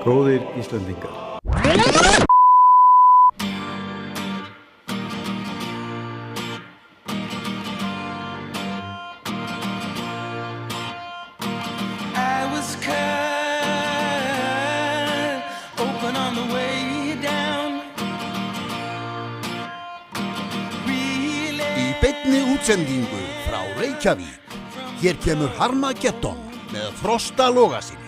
Góðir Íslendingar. Útsendingu frá Reykjavík. Hér kemur Harmageddon með Frosta Logasyni.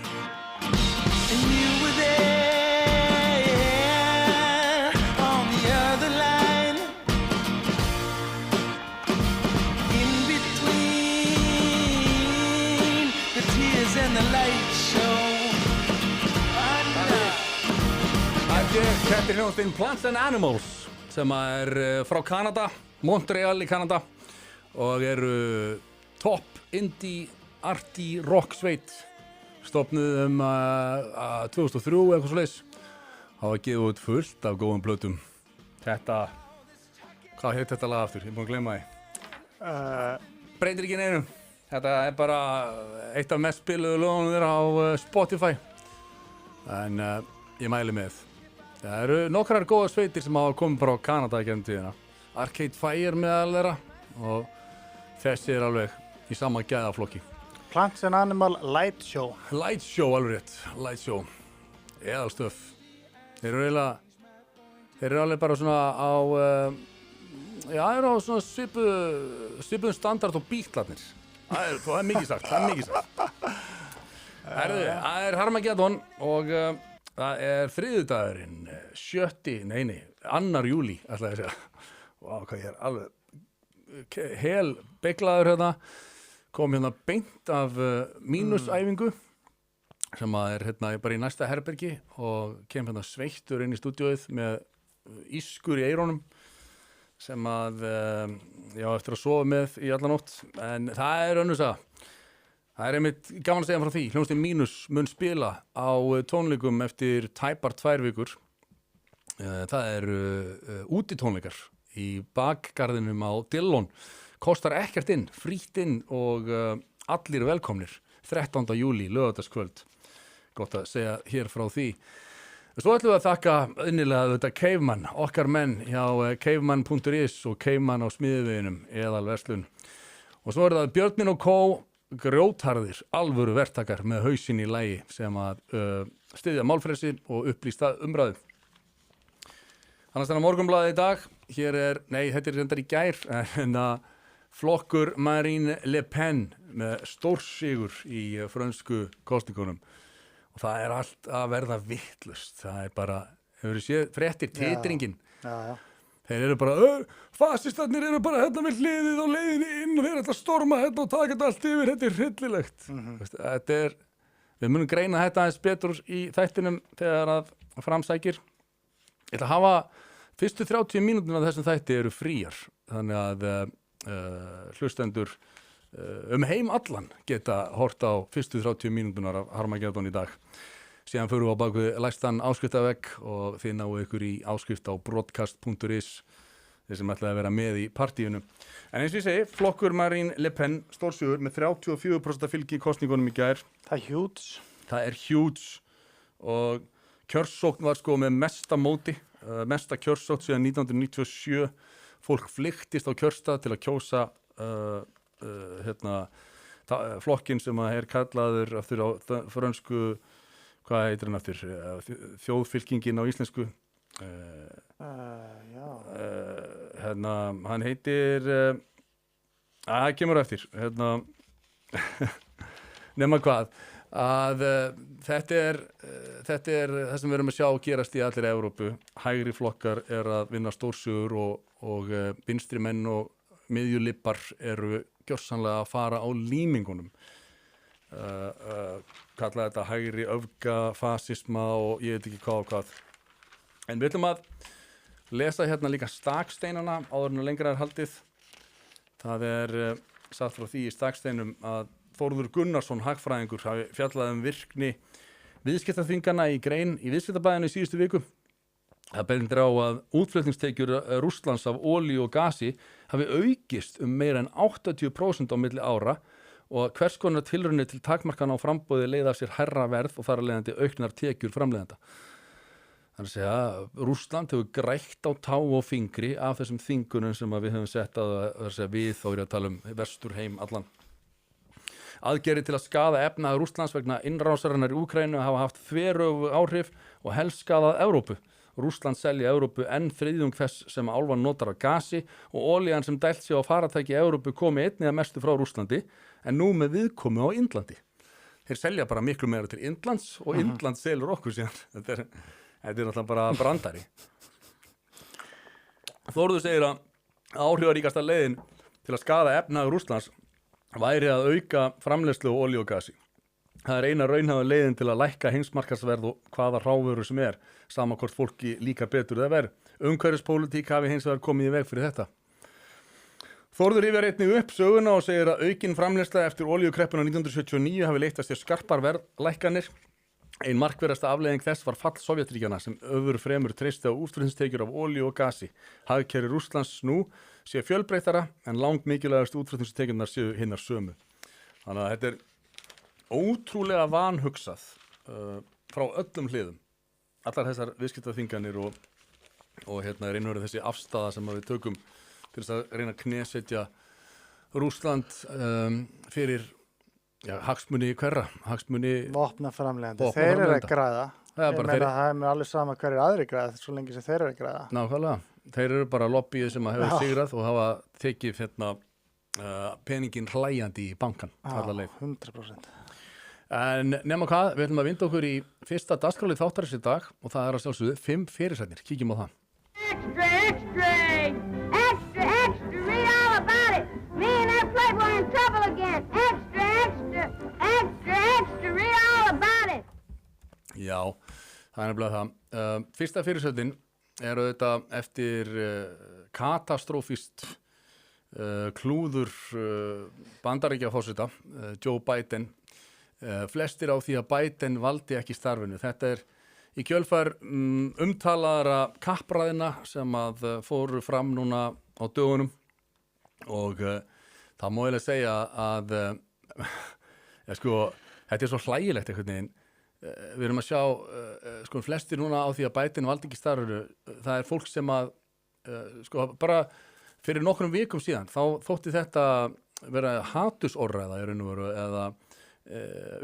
Þetta er hljómsveitin Plants and Animals sem frá Kanada, Montreal í Kanada og eru topp indie arty rock sveit stofnuð 2003 eitthvað svoleiðis. Hafa gefið út fullt af góðum plötum. Þetta, hvað heit þetta lag aftur? Ég er búinn að gleyma því. Breytir ekki neinu. Þetta er bara eitt af mest spiluðu lögunum þeirra á Spotify. En ég mæli með. Það eru nokkrar góða sveitir sem hafa komið frá Kanada í gegnum tíðina. Arcade Fire meðal þeirra og þessi alveg í sama gæðaflokki. Plants and Animal Light Show. Light Show, alveg rétt. Light Show. Eðalstöf. Þeir eru alveg bara svona á, þeir eru á svona svipuðum standard og Beatlarnir. Það er mikið sagt, Herðu, það er Harmageddon og það er þriðjudagurinn, 2. júlí, ætla ég að segja. Vá, hvað ég er alveg hel beyglaður hérna, kom hérna beint af mínusæfingu sem er hérna bara í næsta herbergi og kem hérna sveittur inn í stúdíóið með ískur í eyrunum sem ég á eftir að sofa með í alla nótt, en það er önnur saga. Það er einmitt gaman að segja frá því. Hljómsveitin Mínus mun spila á tónleikum eftir tæpar 2 vikur. Það eru útitónleikar í bakgarðinum á Dillon. Kostar ekkert inn, frítt inn og allir velkomnir. 13. júlí, laugardagskvöld. Gott að segja hér frá því. Svo ætlum við að þakka innilega þetta Caveman, okkar menn hjá caveman.is og Caveman á Smiðjuveginum, eðalverslun. Og svo er það Björnin og Kó, grjótharðir, alvöru verktakar með hausinn í lagi sem að styðja málfrelsi og upplýsta umræðu. Annars er Morgunblaðið í dag. Hér þetta er reyndar í gær, en flokkur Marine Le Pen með stórsigur í frönsku kosningunum. Og það er allt að verða vitlaust. Það er bara, hefur þið séð fréttir, titringin. Já. Þeir eru bara, fasistarnir eru bara hérna við hliðið og leiðinni inn og þeir ætla að storma hérna og taka þetta allt yfir. Þetta er hryllilegt. Þetta er, við munum greina þetta aðeins betur í þættinum þegar að framsækir. Ég ætla að hafa fyrstu 30 mínúturnar af þessum þætti eru fríar, þannig að hlustendur heim allan geta hort á fyrstu 30 mínúturnar af Harmageddon í dag. Síðan förum við á bakvið læstan áskriftavegg og þið náu ykkur í áskrift á broadcast.is, þeir sem ætlaði að vera með í partíinu. En eins og ég segi, flokkur Marine Le Pen stórsigur með 34% fylgi í kosningunum í gær. Það er huge. Það er huge og kjörsókn var sko með mesta móti. Mesta kjörsótt síðan 1997. Fólk flyktist á kjörstað til að kjósa flokkinn sem er kallaður aftur á frönsku, hvað heitir hann aftur, þjóðfylkingin á íslensku. Hann heitir, það kemur eftir, nema hvað. Að þetta er það sem við erum að sjá gerast í allir Evrópu. Hægri flokkar er að vinna stórsigur og vinstri menn og miðjulippar eru gjörsamlega að fara á límingunum. Kalla þetta hægri öfga, fasisma og ég veit ekki hvað og hvað. En við ætlum að lesa hérna líka staksteinana áður en lengra er haldið. Það er sagt frá því í staksteinum að Þórður Gunnarsson, hagfræðingur, hafi fjallað virkni viðskiptaþvingana í grein í Viðskiptablaðinu í síðustu viku. Það bendir á að útflutningstekjur Rússlands af olíu og gasi hafi aukist meira en 80% á milli ára og hvers konar tilraunir til takmarkana á framboði leiða af sér hærra verð og þar að leiðandi auknar tekjur framleiðenda. Þannig að segja, Rússland hefur grætt á tá og fingri af þessum þingunum sem við höfum sett við þá er að tala vesturheim allan. Aðgerðir til að skaða efnahag Rússlands vegna innrásarinnar í Úkraínu hafa haft þveröfug áhrif og helst skaðað Evrópu. Rússland selja Evrópu enn þriðjung þess sem álfan notar af gasi og olían sem dælt sig á faratæki Evrópu komi einnig að mestu frá Rússlandi en nú með viðkomu á Indlandi. Þeir selja bara miklu meira til Indlands og Indland selur okkur síðan. Þetta er náttúrulega bara brandari. Þórður segir að áhrifaríkasta leiðin til að skaða efnahag Rússlands væri að auka framleiðslu á olíu og gasi. Það er eina raunhæfa leiðin til að lækka heimsmarkaðsverð og hvaða hrávöru sem sama hvort fólki líka betur eða verð. Umhverfispólitík hafi hins vegar komið í veg fyrir þetta. Þórður rifjar einnig upp söguna og segir að aukin framleiðsla eftir olíukreppuna 1979 hafi leitt að sér skarpar verðlækkanir. Ein markverðasta afleiðing þess var fall Sovétríkjanna sem öfur fremur treysti á útflutningstekjur af olíu og gasi. Hagkerfi Rússlands nú sé fjölbreyttara en langt mikilvægast útflutningstekjurnar séu hinnar sömu. Þannig að þetta er ótrúlega vanhugsað frá öllum hliðum. Allar þessar viðskiptaþinganir og reynverið þessi afstaða sem við tökum til þess að reyna að knésetja Rússland fyrir hagsmuni hverra, hagsmuni vopnaframleiðandi. Þeir eru að græða. Það er mér alveg sama hverjir aðri græða svo lengi sem þeir eru að græða. Nákvæmlega. Þeir eru bara lobbyið sem hefur sigrað og hafa tekið peningin hlæjandi í bankan. Já, 100%. En nema hvað, við ætlum að vinda okkur í fyrsta dagskrálið þáttarins í dag og það er að sjálfsögðu 5 fyrirsætnir. Kíkjum á það. Extra, extra, extra, read all about it. Me and that playboy in trouble again. Extra, extra, extra, extra, read all about it. Já, það er nefnilega það. Fyrsta fyrirsætin er auðvitað eftir katastrófist klúður Bandaríkjaforseta, Joe Biden. Flestir á því að Biden valdi ekki starfinu. Þetta er í kjölfar umtalaðara kappræðina sem að fóru fram núna á dögunum og það má eiginlega segja að þetta er svo hlægilegt einhvern veginn. Við erum að sjá flestir núna á því að Biden valdi ekki starfinu. Það er fólk sem að bara fyrir nokkrum vikum síðan þá þótti þetta vera hatursorðræða í raun og veru eða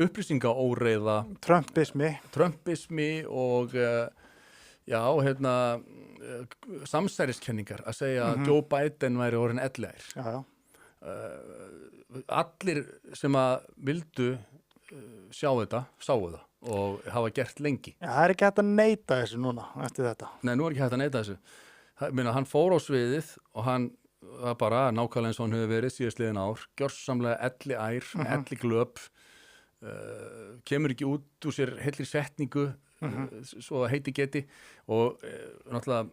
upplýsingaóreiða Trumpismi og samsæriskenningar að segja að Joe Biden væri orðinn ellegar. Allir sem að vildu sjá þetta, sáu það og hafa gert lengi. Já, það er ekki hægt að neita þessu núna eftir þetta. Nei, nú er ekki hægt að neita þessu. Hann fór á sviðið og hann var bara nákvæmlega eins og hann hefur verið síðastliðin ár, gjörsamlega elliær, elliglöp, kemur ekki út úr sér heillir setningu, svo heiti geti og náttúrulega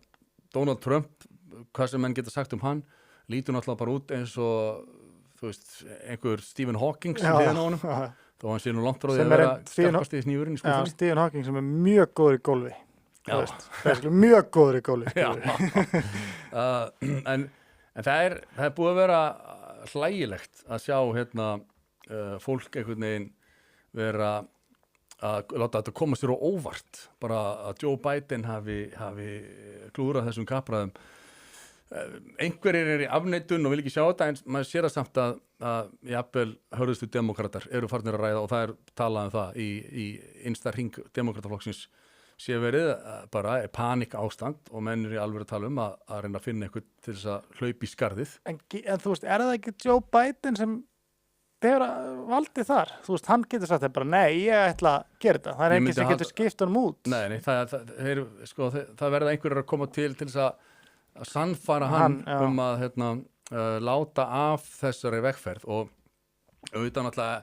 Donald Trump, hvað sem menn geta sagt hann, lítur náttúrulega bara út eins og, þú veist, einhver Stephen Hawking sem hliðin á honum, þó hann sé nú langt frá því að vera skarpast í snífurinn í skúfunni. Já, Stephen Hawking sem er mjög góður í gólfi. Mjög góður í gólfi. En það er búið að vera hlægilegt að sjá fólk einhvern veginn vera að láta þetta koma sér á óvart, bara að Joe Biden hafi klúrað þessum kappræðum. Einhverjir eru í afneitun og vil ekki sjá þetta, en maður sér að samt að jafnvel hörðustu demókratar eru farnir að ræða og það er talað það í innsta hring demókrataflokksins sé verið bara panik ástand og menn eru alveg að tala um að reyna að finna eitthvað til þess að hlaupa í skarðið. En þú veist, er það ekki Joe Biden sem þegar valdi þar? Þú veist, hann getur sagt bara, nei, ég ætla að gera þetta. Það er ekki sem getur skipt honum út. Nei, það verða einhverjir að koma til þess að sannfara hann um að láta af þessari vegferð og auðvitað náttúrulega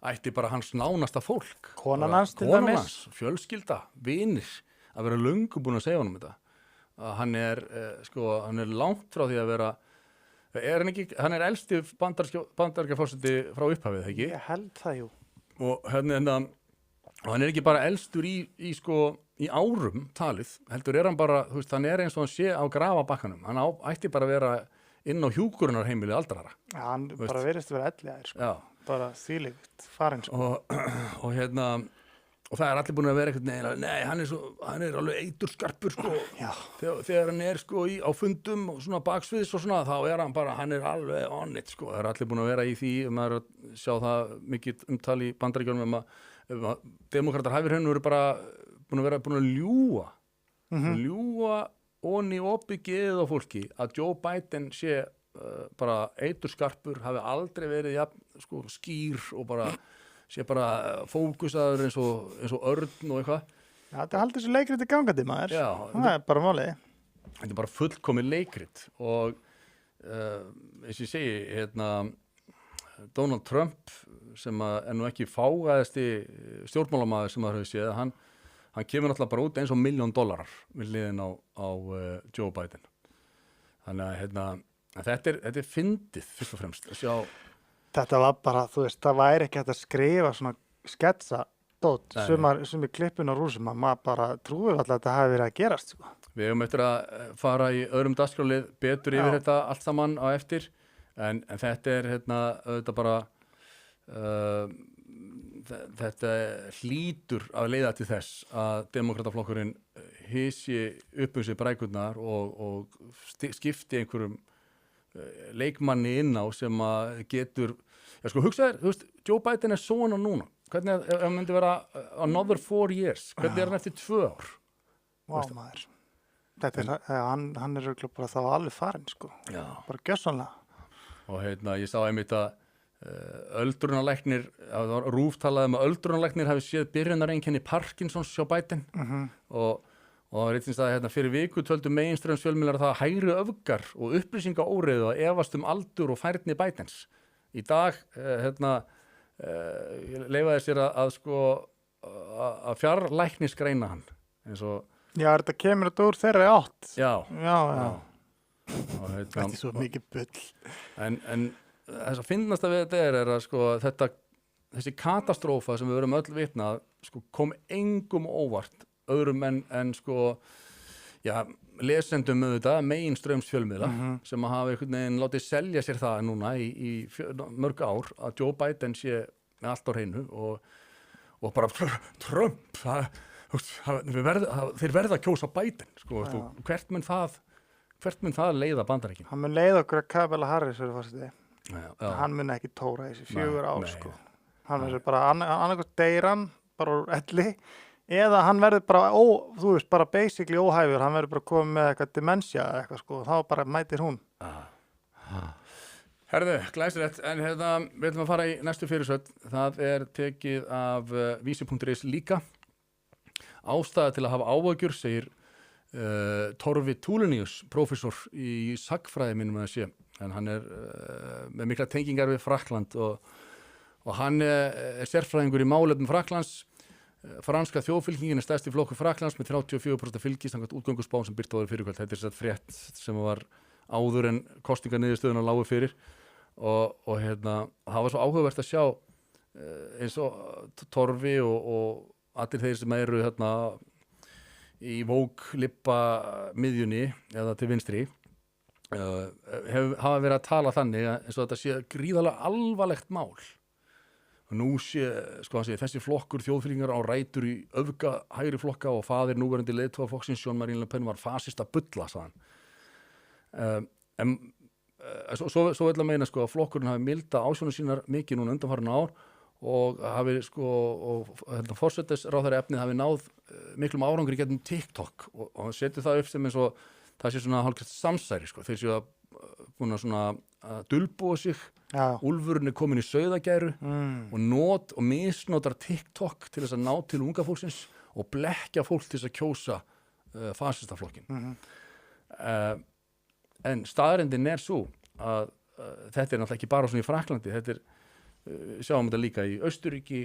ætti bara hans nánasta fólk. Konan hans til dæmis. Fjölskylda, vinir, að vera löngu búin að segja honum þetta. Að hann er langt frá því að vera hann er elsti bandaríkjaforseti frá upphafið, ekki? Ég held það, jú. Og hann er ekki bara elstur í árum talið, heldur hann bara, þú veist, hann er eins og hann sé á grafabakkanum. Hann ætti bara að vera inn á hjúkrunarheimili aldrara. Já, hann bara verðist að vera elliær, Já, bara þvílíkt farin sko. og og það allir búin að vera eitthvað nei, hann er alveg eiturskarpur sko. þegar hann er sko á fundum og svona baksviðs og svona, þá er hann er alveg on it sko. Það allir búin að vera í því, maður er að sjá það mikið umtal í Bandaríkjunum að demókratar hæfirhönnu eru bara búin að ljúga onni opið geðið á fólki að Joe Biden sé bara eiturskarpur, hafi aldrei verið sko, skýr og bara sé bara fókusaður eins og örn og eitthvað. Já, þetta haldur þessu leikriti gangandi maður. Já. Það er bara málið. Þetta er bara fullkomið leikrit og eins og ég segi, Donald Trump sem er nú ekki fágaðasti stjórnmálamaður sem maður hefur séð, hann kemur náttúrulega bara út eins og $1 million við hliðin á Joe Biden. Þannig að þetta er fyndið fyrst og fremst að sjá. Þetta var bara, þú veist, það væri ekki hægt að skrifa svona sketsa dót sem í klippin og rúsum að maður bara trúi alltaf að þetta hafi verið að gerast sko. Við höfum eftir að fara í öðrum dagskrálið betur yfir þetta allt saman á eftir en þetta er auðvitað bara þetta hlýtur að leiða til þess að demókrataflokkurinn hysji upp sig brækurnar og skipti einhverjum leikmanni inn á sem að getur sko hugsaðir, þú veist, Joe Biden er svona núna, hvernig ef hann myndi vera another 4 years, hvernig er hann eftir 2 ár? Vá maður, þetta hann er örugglega bara þá alveg farin sko, bara gjörsamlega. Og ég sá einmitt að öldrunarlæknir, RÚV talaði að öldrunarlæknir hafi séð byrjunareinkenni Parkinsons hjá Biden og reyndist að fyrir viku töldu meginstraumsfjölmiðlar að það hægri öfgar og upplýsingaóreiðu að efast aldur og færni Bidens. Í dag leyfaði sér að fjarlæknisgreina hann eins og Já, þetta kemur þetta úr þeirri átt. Já. Þetta er svo mikið bull. En þess að finnast að við þetta er að þessi katastrófa sem við verum öll vitnað kom engum óvart öðrum en lesendum auðvitað, meginstraumsfjölmiðla sem að hafa einhvern veginn látið selja sér það núna í mörg ár að Joe Biden sé með allt á hreinu og bara Trump þeir verða að kjósa Biden hvert mun það leiða Bandaríkin? Hann mun leiða okkur að Kamala Harris hann mun ekki tóra þessi 4 ár sko. Hann verður bara annarkvæmt deyran bara úr elli eða hann verður bara, þú veist, bara basically óhæfur, hann verður bara komið með eitthvað dementia eða eitthvað sko, þá bara mætir hún. Herðu, glæsilegt, en við ætlum að fara í næstu fyrirsögn, það er tekið af vísi.is líka. Ástæða til að hafa áhyggjur, segir Torfi Tulinius, prófessor í sagnfræði minnum að sé, en hann er með mikla tengingar við Frakkland og hann er sérfræðingur í málefnum Frakklands. Franska þjóðfylkingin er stærsti flokkur Frakklands með 34% fylgis samkvæmt útgönguspá sem birt áður fyrir kvöld. Þetta er þess að frétt sem var áður en kosninganiðurstöðuna lágu fyrir og það var svo áhugavert að sjá eins og Torfi og allir þeir sem eru í vóglippa miðjunni eða til vinstri hafa verið að tala þannig eins og þetta sé gríðarlega alvarlegt mál. Og nú sé, þessi flokkur þjóðfylkingar á rætur í öfga hægri flokka og faðir núverandi leiðtogaflokksins Jean-Marie Le Pen var fasista bulla, sagði hann. Svo vil að meina að flokkurinn hafi milda ásjónu sínar mikið núna undanfarin ár og hafi forsetisráðherra efnið hafi náð miklum árangri gegnum TikTok og hann setur það upp sem eins og það sé svona hálfgert samsæri, þeir séu búin að dulbúa sig. Úlfurinn er komin í sauðagæru og misnotar TikTok til þess að ná til unga fólksins og blekkja fólk til þess að kjósa fasistaflokkin. En staðreyndin er svo að þetta er náttúrulega ekki bara svona í Frakklandi, sjáum þetta líka í Austurríki,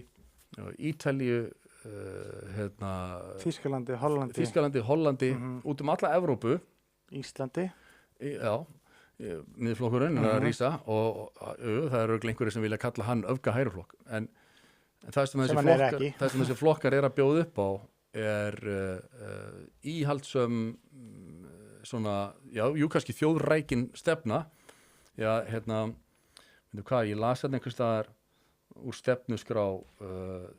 Ítalíu, Þýskalandi, Hollandi, út alla Evrópu, Íslandi. Miðflokkurinn er að rísa og það eru einhverjir sem vilja kalla hann öfga hægriflokk en það sem þessi flokkar er að bjóða upp á er íhaldsöm kannski þjóðrækin stefna ég las hérna einhvers staðar úr stefnuskrá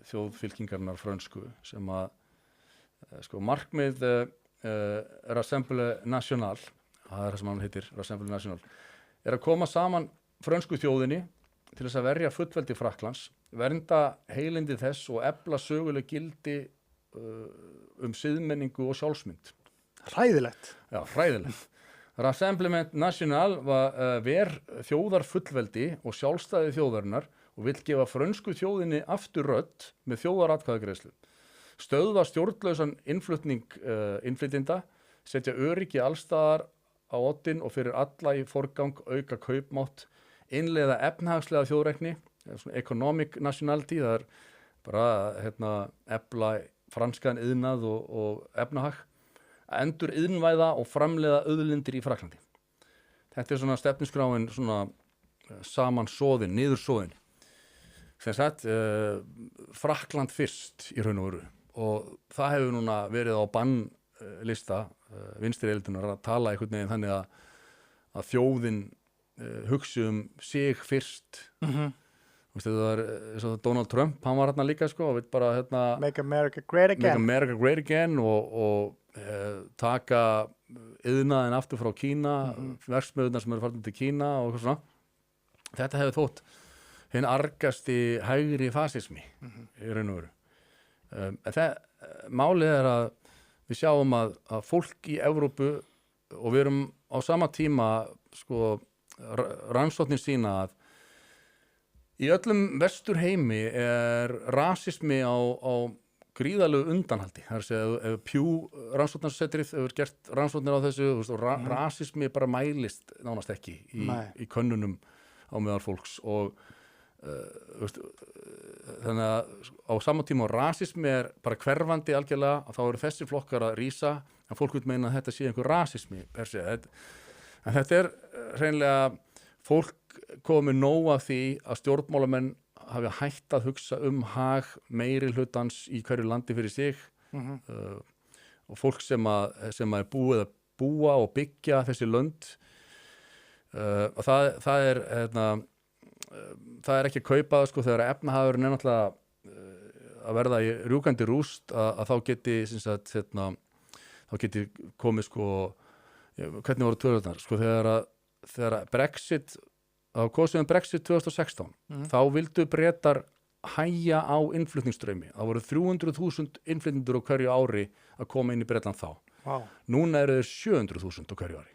þjóðfylkingarinnar frönsku sem að sko markmið Rassemblement National, það er það sem hann heitir, Rassemblement National, að koma saman frönsku þjóðinni til þess að verja fullveldi Frakklands, vernda heilindi þess og efla söguleg gildi siðmenningu og sjálfsmynd. Hræðilegt. Já, hræðilegt. Rassemblement National ver þjóðar fullveldi og sjálfstæði þjóðarinnar og vill gefa frönsku þjóðinni aftur rödd með þjóðaratkvæðagreiðslu. Stöðva stjórnlausan innflutning innflytjenda, setja öryggi allstaðar á oddinn og fyrir alla í forgang auka kaupmátt, innleiða efnahagslega þjóðrækni, economic nationality, það bara efla franskan iðnað og efnahag, endur iðnvæða og framleiða auðlindir í Frakklandi. Þetta svona stefnuskráin svona samansóðin, niðursóðin. Sem sagt, Frakkland fyrst í raun og veru og það hefur núna verið á bannlista vinstri eildunar að tala einhvern veginn þannig að þjóðin hugsi sig fyrst. Það var eins og Donald Trump, hann var hérna líka sko og vill bara Make America Great Again. Make America Great Again og taka iðnaðinn aftur frá Kína, verksmiðjurnar sem eru farin til Kína og eitthvað svona. Þetta hefur þótt hinn argasti hægri fasismi í raun og veru. Málið er að við sjáum að fólk í Evrópu og við erum á sama tíma sko rannsóknir sýna að í öllum vestur heimi er rasismi á gríðalegu undanhaldi. Það er að segja, ef Pew rannsóknarsetrið hefur gert rannsóknir á þessu, rasismi bara mælist nánast ekki í könnunum á meðal fólks og þannig að á sama tíma rasismi er bara hverfandi algjörlega að þá eru þessi flokkar að rísa en fólk vil meina að þetta sé einhver rasismi per se. En þetta er hreinlega fólk komið nóg af því að stjórnmálamenn hafi hætt að hugsa hag meiri hlutans í hverju landi fyrir sig og fólk sem er búið að búa og byggja þessi lönd og það er ekki að kaupa það sko þegar efnahagurinn er náttúrulega að verða í rjúkandi rúst að þá geti þá geti komið sko hvernig voru tölurnar sko þegar Brexit á kosið Brexit 2016 þá vildu Bretar hægja á innflutningsstraumi. Það voru 300.000 innflytjendur á hverju ári að koma inn í Bretland þá. Núna eru þeir 700.000 á hverju ári.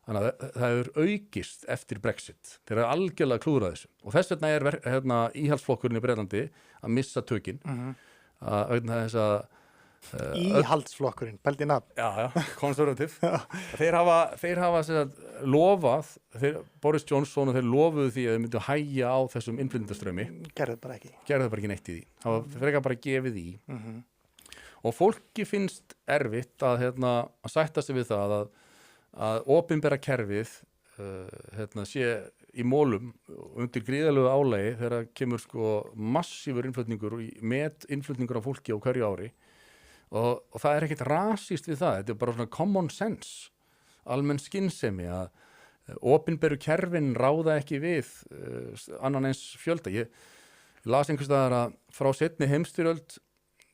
Þannig að það hefur aukist eftir Brexit. Þeir eru algjörlega klúðrað þessu. Og þess vegna er íhaldsflokkurinn í Bretlandi að missa tökin. Íhaldsflokkurinn, pældi nafn. Já, konservativ. Þeir hafa lofað, Boris Johnson og þeir lofuðu því að þeir myndu hægja á þessum innflytjendastraumi. Gerðu bara ekki neitt í því. Það var frekar bara gefið í. Og fólki finnst erfitt að sætta sig við það að opinbera kerfið sé í mólum undir gríðalegu álagi þegar kemur sko massífur innflutningur með innflutningur af fólki á hverju ári og það er ekkert rasíst við það, þetta er bara svona common sense, almenn skynsemi að opinberu kerfin ráða ekki við annan eins fjölda. Ég las einhvers staðar að frá seinni heimsstyrjöld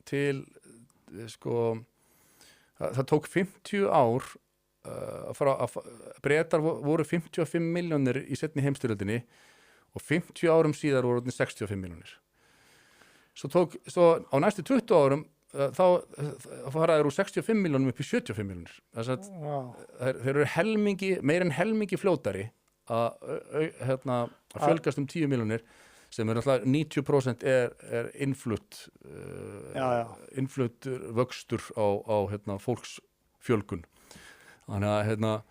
til sko það tók 50 ár Bretar voru 55 milljónir í seinni heimsstyrjöldinni og 50 árum síðar voru 65 milljónir. Svo á næstu 20 árum þá faraði úr 65 milljónum upp í 75 milljónir. Þeir eru meir en helmingi fljótari að fjölgast 10 milljónir sem er alltaf 90% er innflutt vöxtur á fólksfjölgun. Þannig að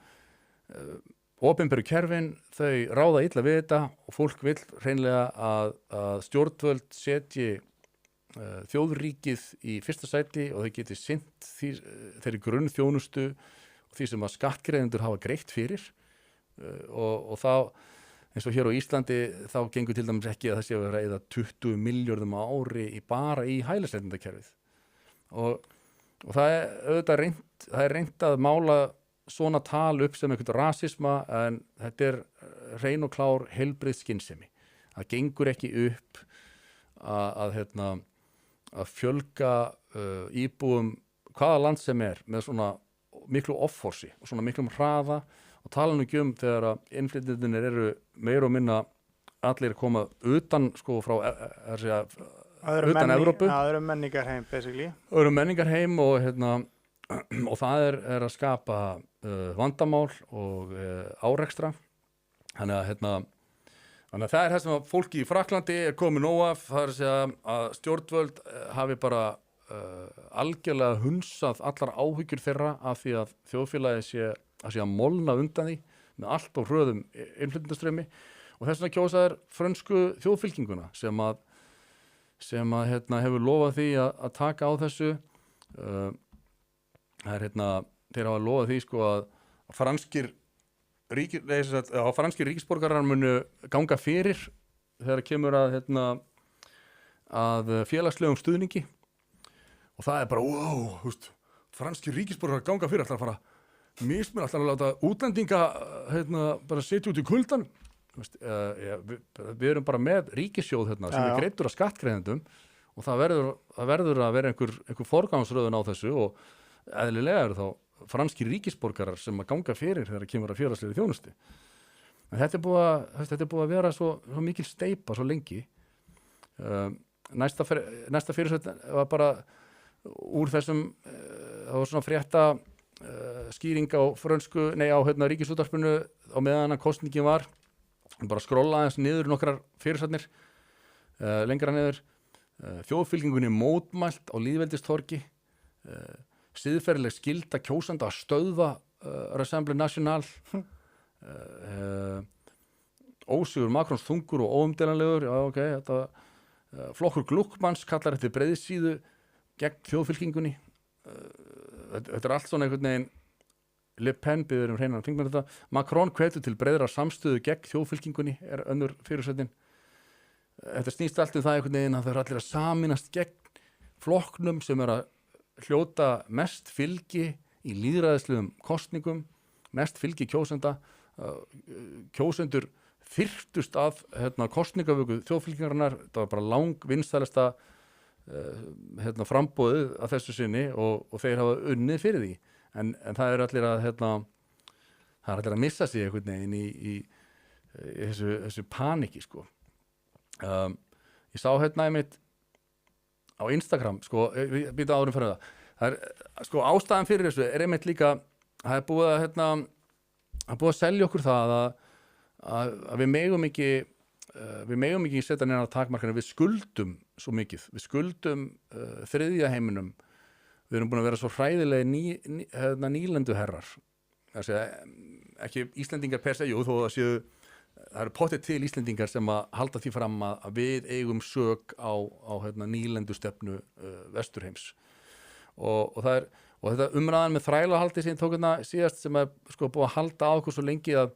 opinberu kerfin, þau ráða illa við þetta og fólk vill hreinlega að stjórnvöld setji þjóðríkið í fyrsta sæti og þau geti sinnt þeirri grunnþjónustu og því sem að skattgreiðendur hafa greitt fyrir og þá eins og hér á Íslandi þá gengur til dæmis ekki að það sé að vera eða 20 milljörðum á ári bara í hælisleitendakerfið og það er auðvitað reynt að mála svona tal upp sem einhvern rasisma en þetta er hrein og klár heilbrigð skynsemi það gengur ekki upp að fjölga íbúum hvaða land sem með svona miklu offorsi og svona miklum hraða og tala nú ekki þegar að innflytjendurnir eru meira og minna allir koma utan sko frá utan Evrópu. Öðrum menningarheim basically. Öðrum menningarheim og og það er að skapa vandamál og árekstra. Þannig að það það sem að fólki í Frakklandi komið nóg af, það að stjórnvöld hafi bara algjörlega hunsað allar áhyggjur þeirra af því að þjóðfélagi sé að molna undan því með allt á hröðum innflytjendastraumi og þess vegna kjósa þær frönsku þjóðfylkinguna sem að hefur lofað því að taka á þessu. Það þeir hafa lofað því sko að franskir ríkisborgarar munu ganga fyrir þegar kemur að félagslegum stuðningi og það bara wow, franskir ríkisborgarar ganga fyrir alltaf að fara mismun alltaf að láta útlendinga bara sitja út í kuldan. Við erum bara með ríkissjóð sem greiddur af skattgreiðendum og það verður að vera einhver forgangsröðun á þessu og eðlilega eru þá franskir ríkisborgarar sem að ganga fyrir þegar kemur að félagslegri þjónustu. En þetta er búið að vera svo mikil steypa svo lengi. Næsta fyrirsögn var bara úr þessum það var svona frétta skýring á ríkisútvarpinu á meðan að kosningin var bara skrolla aðeins niður nokkrar fyrirsögnir lengra niður þjóðfylkingunni mótmælt á lýðveldistorgi siðferðileg skylda kjósanda að stöðva Rassemblement National ósigur Macrons þungur og óumdeilanlegur flokkur Gluckmanns kallar eftir breiðsíðu gegn þjóðfylkingunni þetta allt svona einhvern veginn Le Pen biður hreinan þingmenn Macron hvetur til breiðra samstöðu gegn þjóðfylkingunni önnur fyrirsögnin þetta snýst allt það einhvern veginn að það allir að sameinast gegn flokknum sem að hljóta mest fylgi í lýðræðislegum kosningum mest fylgi kjósenda kjósendur þyrftust að kosningavöku þjóðfylkingarinnar það var bara langvinsælasta frambóðið að þessu sinni og þeir hafa unnið fyrir því en það er allir að missa sig einhvern veginn í þessu paniki sko. Ég sá einmitt á Instagram sko, býta árum fyrir það er sko ástæðan fyrir þessu er einmitt líka það er búið að selja okkur það að við megum ekki setja neina takmarkanir við skuldum svo mikið við skuldum þriðja heiminum við erum búin að vera svo hræðilega nýlenduherrar ekki Íslendingar per se þó það eru pottið til Íslendingar sem að halda því fram að við eigum sök á nýlendustefnu vesturheims og þetta umræðan með þrælahaldi sem ég tók síðast sem er sko búið að halda á okkur svo lengi að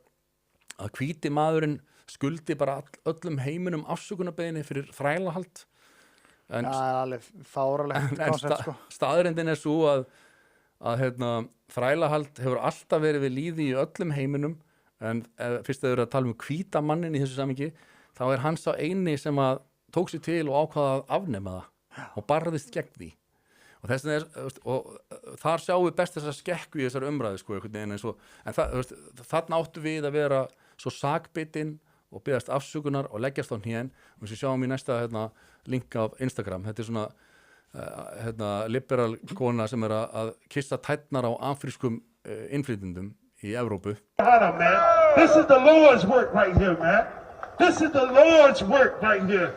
hvíti maðurinn skuldi bara öllum heiminum afsökunarbeiðinni fyrir þrælahald það er alveg fáralegt koncept sko. Staðreyndin er svo að þrælahald hefur alltaf verið við lýði í öllum heiminum en fyrst að þau eru að tala hvíta mannin í þessu samhengi þá er hann sá eini sem að tók sér til og ákvaða að afnema það og barðist gegn því og þess vegna og þar sjáum við best þessa skekku í þessar umræðu sko, en þarna áttu við að vera svo sakbitinn og byggast afsökunar og leggjast á hnén og við sjáum í næsta link af Instagram þetta er svona liberal kona sem er að kissa tærnar á afrískum innflytjendum í Evrópu This is the Lord's work right here, man. This is the Lord's work right here.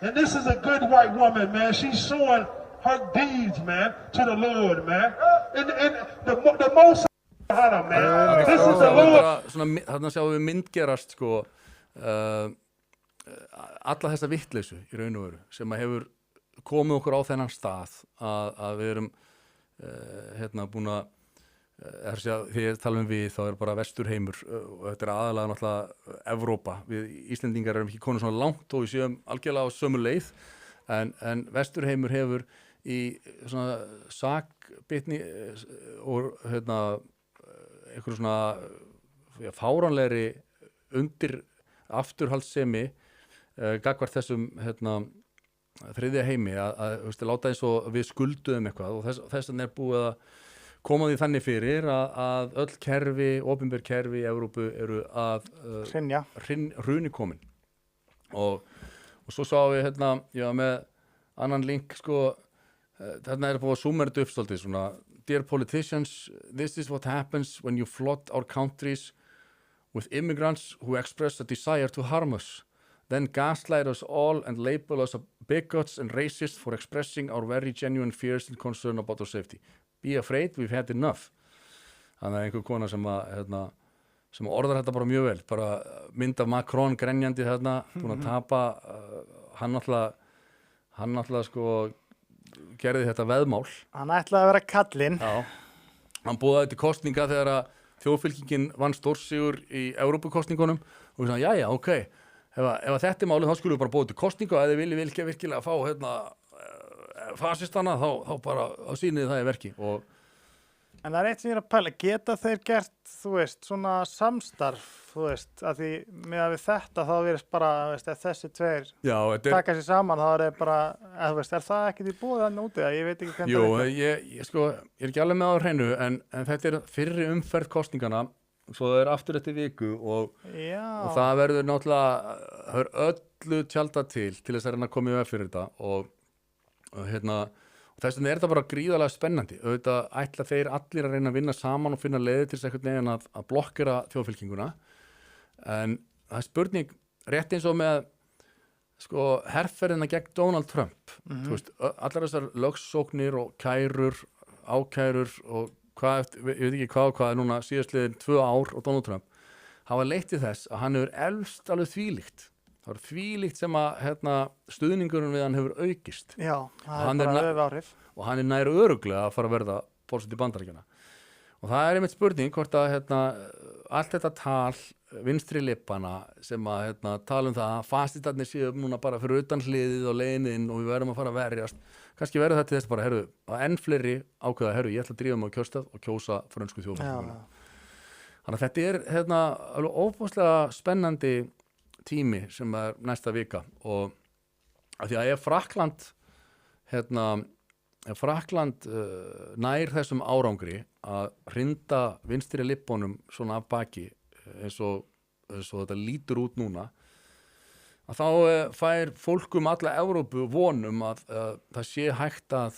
And this is a good white woman, man. She's showing her deeds, man, to the Lord, man. And the most man. This is the Lord. Þarna sjáum við myndgerast sko alla þessa vittleysu í raun og veru sem að hefur komið okkur á þennan stað að við erum búin að þegar ég tala við þá er bara vesturheimur og þetta er aðalega náttúrulega Evrópa, við Íslendingar erum ekki konur svona langt og við séum algjörlega á sömu leið en vesturheimur hefur í svona sakbitni og einhverjum svona fáránlegri undir afturhaldssemi gagnvart þessum þriðja heimi að láta eins og við skulduðum eitthvað og þess vegna búið að koma því þannig fyrir að öll kerfi, opinber kerfi í Evrópu eru að hruni komin og svo sáum við með annan link þarna búið að súmera þetta uppstoltið svona Dear politicians, this is what happens when you flood our countries with immigrants who express a desire to harm us. Then gaslight us all and label us bigots and racists for expressing our very genuine fears and concern about our safety. Be afraid, we've had enough. Þannig að einhver kona sem orðar þetta bara mjög vel, bara mynd af Macron grenjandi búin að tapa, hann náttúrulega gerði þetta veðmál. Hann ætlaði að vera kallinn. Já, hann boðaði til kostninga þegar að þjóðfylkingin vann stórsigur í Evrópukostningunum og við sagði, jæja, ok, ef þetta er málið þá skulum við bara bóða til kostningu og ef þið viljið virkilega fá fasistana þá bara sýnið það í verki. En það er eitt sem ég er að pæla, geta þeir gert, svona samstarf, að því með að við þetta þá verðist bara, ef þessi tveir taka sér saman, þá er það bara, er það ekkert í boði þannig úti, ég veit ekki hvernig það er. Ég er ekki alveg með á hreinu, en þetta er fyrri umferð kosningana, svo það er aftur eftir viku og það verður náttúrulega, það er öllu tjálta til þess að reyna að koma í veg fyrir þetta og þess vegna er þetta bara gríðarlega spennandi. Auðvitað ætla þeir allir að reyna að vinna saman og finna leiðir til þess einhvern veginn að blokkera þjóðfylkinguna. En það er spurning, rétt eins og með herferðina gegn Donald Trump. Allar þessar lögsóknir og kærur, ákærur og ég veit ekki hvað er núna síðastliðin 2 ár og Donald Trump hafa leitt til þess að hann hefur elst alveg þvílíkt. Það er þvílíkt sem að stuðningurinn við hann hefur aukist. Já, það er bara öfuáhrif. Og hann er nær örugglega að fara að verða forseti Bandaríkjanna. Og það er einmitt spurning hvort að allt þetta tal vinstri lippana sem að tala það að fasistarnir séu núna bara fyrir utan hliðið og leiðin og við verðum að fara að verjast. Kannski verður þetta þess bara, að enn fleiri ákveða, ég ætla að drífa mig á kjörstað og kjósa frönsku þjóðfylkinguna. Þannig að þetta er alveg óbúslega spennandi tími sem er næsta vika og af því að ef Frakkland nær þessum árangri að hrinda vinstri lippunum svona af baki eins og þetta lítur út núna að þá fær fólk alla Evrópu vonum að það sé hægt að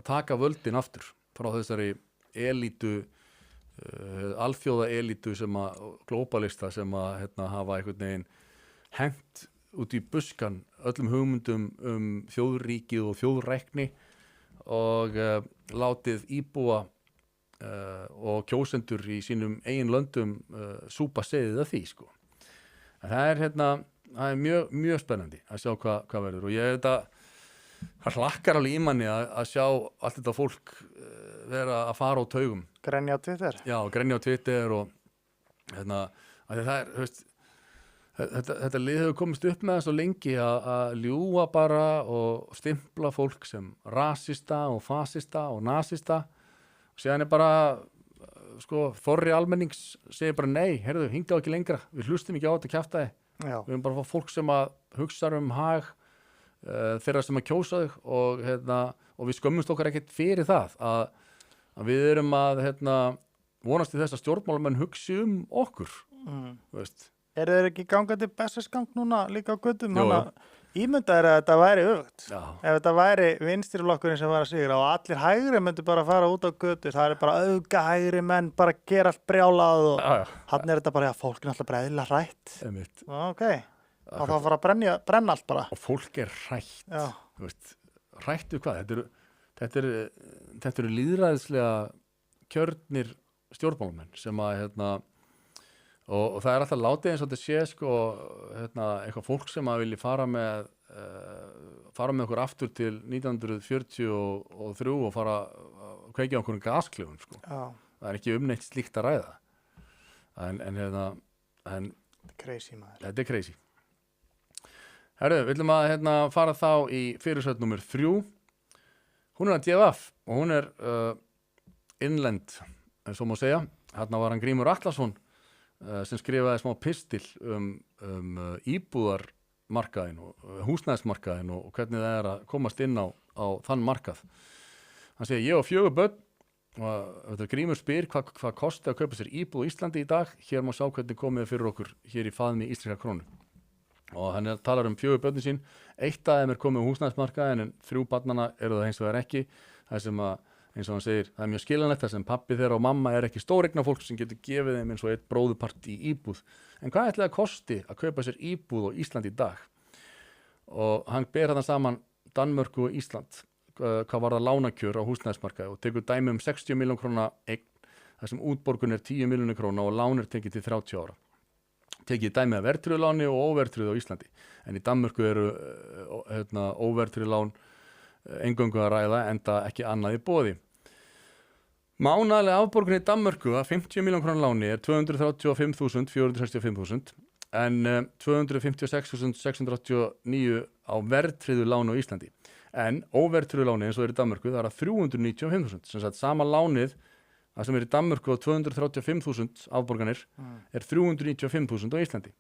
taka völdin aftur frá þessari elítu alþjóða elítu sem að globalista sem að hafa einhvern veginn hengt út í buskan öllum hugmyndum þjóðríkið og þjóðrækni og látið íbúa og kjósendur í sínum eigin löndum súpa seiðið af því En það er mjög spennandi að sjá hvað verður og ég það hlakkar alveg í manni að sjá allt þetta fólk vera að fara á taugum. Grenja á Twitter? Já, grenja á Twitter og að það er, þetta lið hefur komist upp með það svo lengi að ljúga bara og stimpla fólk sem rasista og fasista og nasista og síðan er bara þorri almennings segir bara nei, hingað ekki lengra við hlustum ekki á þetta kjaftaði við erum bara að fá fólk sem að hugsa hag þeirra sem að kjósa þau og við skömmumst okkar ekkert fyrir það að við erum að vonast til þess að stjórnmálamenn hugsi okkur veist Eru þeir ekki gangandi bessasgang núna líka á götum? Ímyndaður að þetta væri öfugt. Ef þetta væri vinstriflokkurinn sem var að sigra og allir hægri myndu bara fara út á götu, það er bara auka hægri menn, bara gera allt brjálað og hann er þetta bara, fólk er alltaf breiðilega hrætt. Ok, og þá fara að brenna allt bara. Og fólk er hrætt. Hrætt við hvað? Þetta eru lýðræðislega kjörnir stjórnmálamenn sem að og það er alltaf látið eins og þetta sé eitthvað fólk sem að vilja fara með okkur aftur til 1943 og fara að kveikja okkur gasklefum það er ekki neitt slíkt að ræða en þetta er crazy maður. Þetta er crazy. Við viljum að fara þá í fyrirsögn nummer 3. Hún er að DFF og hún er innlend, eins og má segja. Þarna var hann Grímur Atlason sem skrifaði smá pistil íbúðar markaðin og húsnæðismarkaðin og hvernig það að komast inn á þann markað. Hann segir, ég á 4 börn og Grímur spyr hvað kosti að kaupa sér íbúð í Íslandi í dag. Hér má sjá hvernig komið fyrir okkur hér í faðmi íslenska krónu. Og hann talar 4 börnin sín. 1 af þeim komið á húsnæðismarkaðin en 3 barnanna eru það hins vegar ekki. Það sem að, eins og hann segir, það mjög skiljanlegt það sem pappi þeirra og mamma ekki stóreigna fólk sem getur gefið þeim eins og 1 bróðupart í íbúð. En hvað ætlaði að kosti að kaupa sér íbúð á Íslandi í dag? Og hann ber þarna saman Danmörku og Ísland, hvað var það lánakjör á húsnæðismarkaði og tekur dæmi 60 milljón króna eign, þar sem útborgun 10 milljónir króna og lán tekið til 30 ára. Tekið dæmi að verðtryggðu láni og óverðtryggðu á Íslandi. En í Danmörku eru óverðtryggðu lán eingöngu að ræða enda ekki annað í boði. Mánaðarleg afborgun í Danmörku að 50 milljón króna láni 235.465.000 en 256.689 á verðtryggðu láni á Íslandi. En óverðtryggðu láni eins og í Danmörku það 395.000. Sem sagt sama lánið það sem í Danmörku á 235.000 afborganir 395.000 á Íslandi.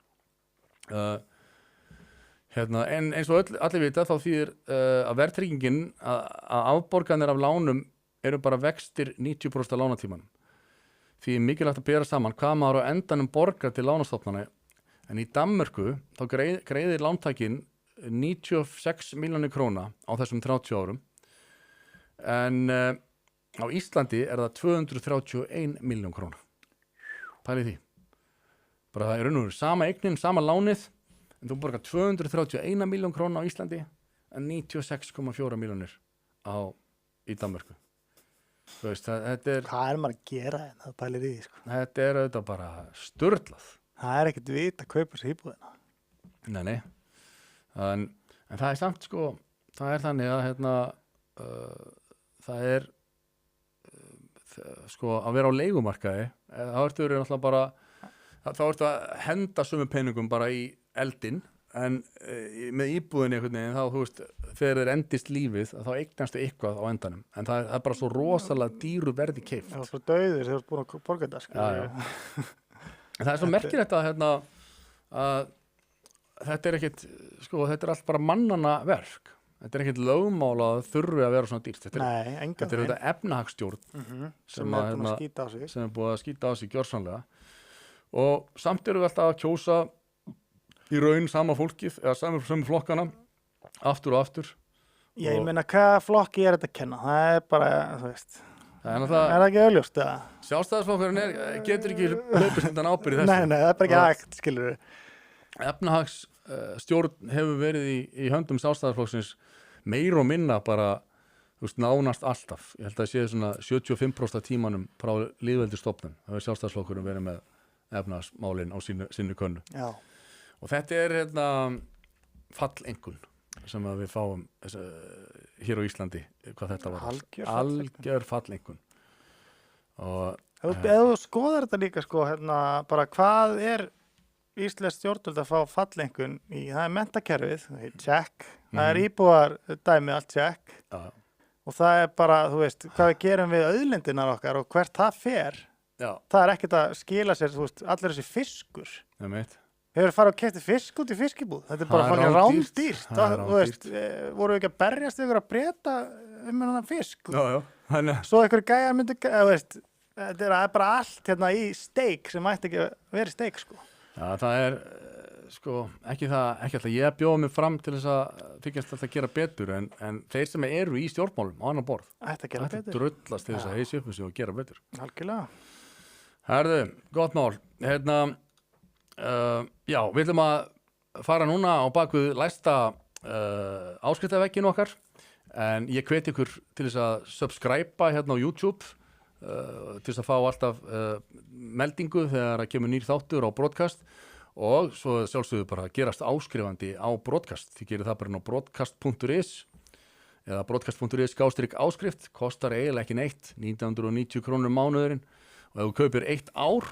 En eins og allir vita þá þýðir að verðtryggingin að afborganir af lánum eru bara vextir 90% af lánatímanum. Því mikilvægt að bera saman hvað maður á endanum borgar til lánastofnana. En í Danmörku þá greiðir lántakinn 96 milljónir króna á þessum 30 árum. En á Íslandi það 231 milljón króna. Pælið því. Bara það raun og veru sama eignin, sama lánið, en þú borgar 231 milljón króna á Íslandi en 96,4 milljónir í Danmörku. Þú veist, þetta Hvað maður að gera en það pælir í því, sko? Þetta auðvitað bara sturlað. Það ekkert vit að kaupa sér íbúðina. Nei. En það samt, sko, það þannig að það sko, að vera á leigumarkaði, þá ertu náttúrulega bara, þá ertu að henda sömu peningum bara í eldinn, en með íbúðinni einhvern veginn, þá, þú veist, þegar þeir endist lífið, þá eignastu eitthvað á endanum. En það bara svo rosalega dýru verði keypt. Það svo dauður þegar þú ert búin að borga þetta, sko. Já. En það svo merkilegt að þetta ekkit, sko, þetta allt bara mannanna verk. Þetta ekkit lögmál að þurfi að vera svona dýrt. Þetta þetta efnahagsstjórn sem búið að skýta á sig gjörsamlega. Og samt eru við alltaf að kjósa í raun sama fólkið eða sama flokkana aftur og aftur. Ég meina, hvaða flokki þetta að kenna? Það bara, þú veist, það ekki augljóst, eða? Sjálfstæðisflokkurinn getur ekki hlaupist undan ábyrgð þessu. Nei, það bara ekki hægt, skilur við. Efnahagsstjórn hefur verið í höndum Sjálfstæðisflokksins meir og minna bara, þú veist, nánast alltaf. Ég held að sé svona 75% tímanum frá lýðveldisstofnun. Það hefur Sjálfstæðisflokkurinn verið með efnahagsmálin á sinni könnu. Já. Og þetta falleinkunn sem að við fáum hér á Íslandi, hvað þetta var. Algjör falleinkunn. Og ef þú skoðar þetta líka, sko, bara hvað íslensk stjórnvöld að fá falleinkunn í, það menntakerfið, check, það íbúar dæmi allt check, og það bara, þú veist, hvað við gerum við auðlindirnar okkar og hvert það fer. Já. Það ekkert að skila sér, þú veist, allir þessi fiskur. Hefur farið að keypti fisk út í fiskibúð. Þetta bara rándýrt. Þú veist, voru við ekki að berjast ykkur að breta þennan fisk? Já. Svo ykkur gæjar myndi, þú veist, þetta bara allt í steik sem ætti ekki að vera steik, sko. Já, það sko, ekki alltaf ég að bjóða mig fram til þess að þykjast alltaf að gera betur, en þeir sem eru í stjórnmálum á annan borð, ætti að drullast til þess að heisi upp sig og gera betur. Algjörlega. Herðu, gott mál. Já, við ætlum að fara núna á bakvið læsta áskriftarvegginn okkar, en ég hveti ykkur til þess að subscribe á YouTube, til þess að fá alltaf meldingu þegar það kemur nýr þáttur á broadcast, og svo sjálfsögðu bara gerast áskrifandi á broadcast. Þið gerir það bara inn á broadcast.is eða broadcast.is/áskrift, kostar eiginlega ekki neitt, 990 krónur mánuðurinn, og ef þú kaupir 1 ár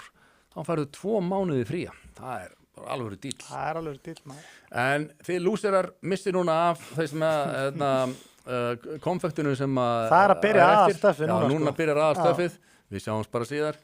þá færðu 2 mánuði fría. Það bara alveg dýll. Það alveg dýll, maður. En þið lúserar missir núna af þeim sem konfektinu sem að það að byrja aðalstöfið núna. Já, núna byrjar aðalstöfið. Við sjáumst bara síðar.